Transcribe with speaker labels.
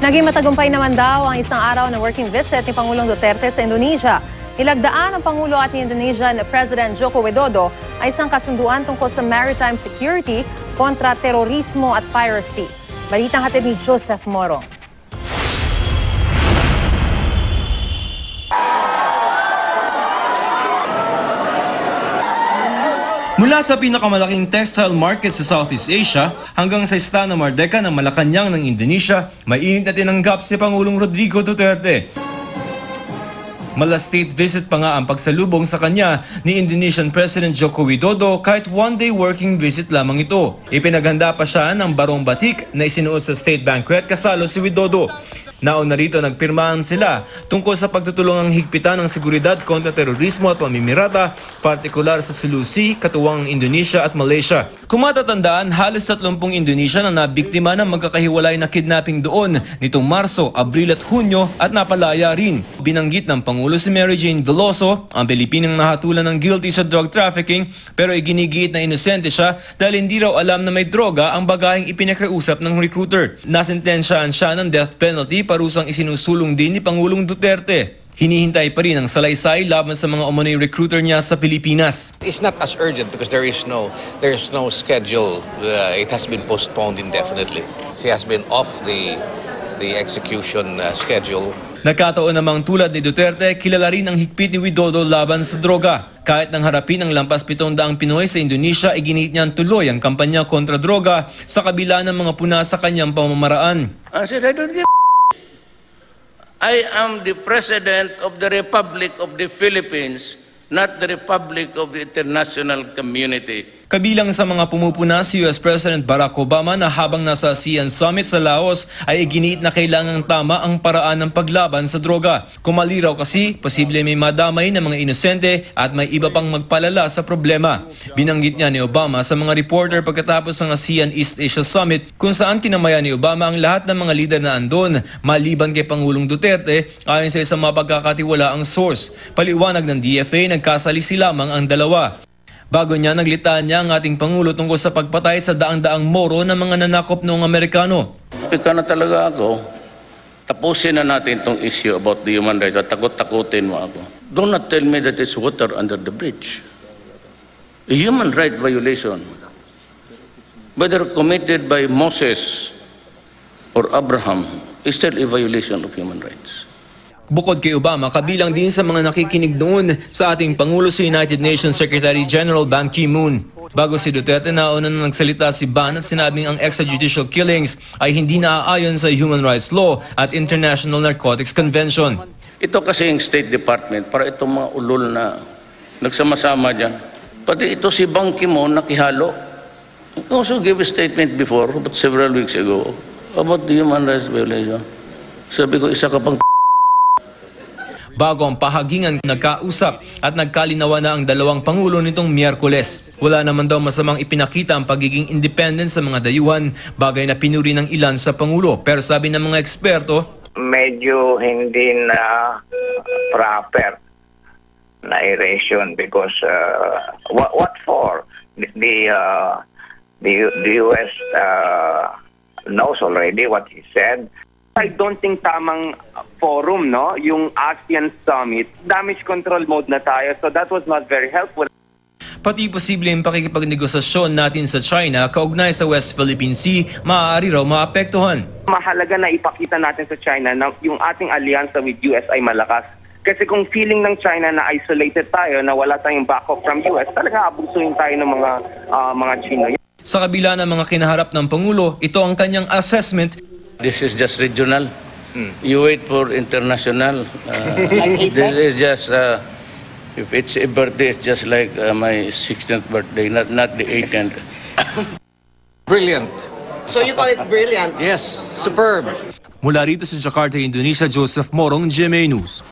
Speaker 1: Naging matagumpay naman daw ang isang araw na working visit ni Pangulong Duterte sa Indonesia. Nilagdaan ng Pangulo at ni Indonesian President Joko Widodo ay isang kasunduan tungkol sa maritime security kontra terorismo at piracy. Balitang hatid ni Joseph Morong.
Speaker 2: Mula sa pinakamalaking textile market sa Southeast Asia hanggang sa Istana Merdeka ng Malacanang ng Indonesia, mainit na tinanggap si Pangulong Rodrigo Duterte. Mala-state visit pa nga ang pagsalubong sa kanya ni Indonesian President Joko Widodo kahit one-day working visit lamang ito. Ipinaghanda pa siya ng barong batik na isinuot sa state banquet kasalo si Widodo. Nauna rito nagpirmahan sila tungkol sa pagtutulungang higpitan ng seguridad kontra terorismo at pamimirata, partikular sa Sulawesi, katuwang Indonesia at Malaysia. Kung matatandaan, halos 30 Indonesian ang nabiktima ng magkakahiwalay na kidnapping doon nitong Marso, Abril at Hunyo at napalaya rin. Binanggit ng Pangulo si Mary Jane Veloso, ang Pilipinang nahatulan ng guilty sa drug trafficking pero iginigiit na inosente siya dahil hindi raw alam na may droga ang bagaheng ipinakiusap ng recruiter. Nasentensyahan siya ng death penalty parusang isinusulong din ni Pangulong Duterte. Hinihintay pa rin ang salaysay laban sa mga umano'y recruiter niya sa Pilipinas.
Speaker 3: It's not as urgent because there is no schedule. It has been postponed indefinitely. She has been off the execution schedule.
Speaker 2: Nagkataon namang tulad ni Duterte, kilala rin ang higpit ni Widodo laban sa droga. Kahit nang harapin ang lampas 700 Pinoy sa Indonesia, iginit niyang tuloy ang kampanya kontra droga sa kabila ng mga puna sa kanyang pamamaraan.
Speaker 4: I said, I don't give I am the President of the Republic of the Philippines, not the Republic of the international community.
Speaker 2: Kabilang sa mga pumupuna si US President Barack Obama na habang nasa ASEAN Summit sa Laos ay iginiit na kailangang tama ang paraan ng paglaban sa droga. Kumali raw kasi, posible may madamay ng mga inosente at may iba pang magpalala sa problema. Binanggit niya ni Obama sa mga reporter pagkatapos ng ASEAN East Asia Summit kung saan kinamayan ni Obama ang lahat ng mga lider na andon, maliban kay Pangulong Duterte ayon sa isang mapagkakatiwalaang source. Paliwanag ng DFA, nagkasalisi lamang ang dalawa. Bago niya, naglitaan niya ang ating Pangulo tungkol sa pagpatay sa daang-daang Moro ng mga nanakop noong Amerikano.
Speaker 4: Ika na talaga ako. Tapusin na natin itong issue about the human rights at takot-takutin mo ako. Do not tell me that it's water under the bridge. A human right violation, whether committed by Moses or Abraham, is still a violation of human rights.
Speaker 2: Bukod kay Obama, kabilang din sa mga nakikinig noon sa ating Pangulo si United Nations Secretary General Ban Ki-moon. Bago si Duterte, nauna na nagsalita si Ban at sinabing ang extrajudicial killings ay hindi naaayon sa human rights law at International Narcotics Convention.
Speaker 4: Ito kasi yung State Department, para itong mga ulol na nagsama-sama dyan. Pati ito si Ban Ki-moon nakihalo. He also gave a statement before, but several weeks ago, about the human rights violation. Sabi ko, isa ka pang
Speaker 2: Bago ang pahagingan, nagkausap at nagkalinawa na ang dalawang Pangulo nitong Miyerkules. Wala naman daw masamang ipinakita ang pagiging independent sa mga dayuhan, bagay na pinuri ng ilan sa Pangulo. Pero sabi ng mga eksperto,
Speaker 5: medyo hindi na proper na eration because what for? The US knows already what he said.
Speaker 6: I don't think tamang forum, no? Yung ASEAN Summit, damage control mode na tayo, so that was not very helpful.
Speaker 2: Pati posibleng pakikipagnegosasyon natin sa China kaugnay sa West Philippine Sea, maaari raw maapektuhan.
Speaker 6: Mahalaga na ipakita natin sa China na yung ating alyansa with US ay malakas. Kasi kung feeling ng China na isolated tayo, na wala tayong backup from US, talaga abusuin tayo ng mga Chino.
Speaker 2: Sa kabila ng mga kinaharap ng Pangulo, ito ang kanyang assessment.
Speaker 4: This is just regional. You wait for international. This is just, if it's a birthday, it's just like my 16th birthday, not the 18th.
Speaker 7: Brilliant.
Speaker 8: So you call it brilliant?
Speaker 7: Yes, superb.
Speaker 2: Mula rito sa Jakarta, Indonesia, Joseph Morong, GMA News.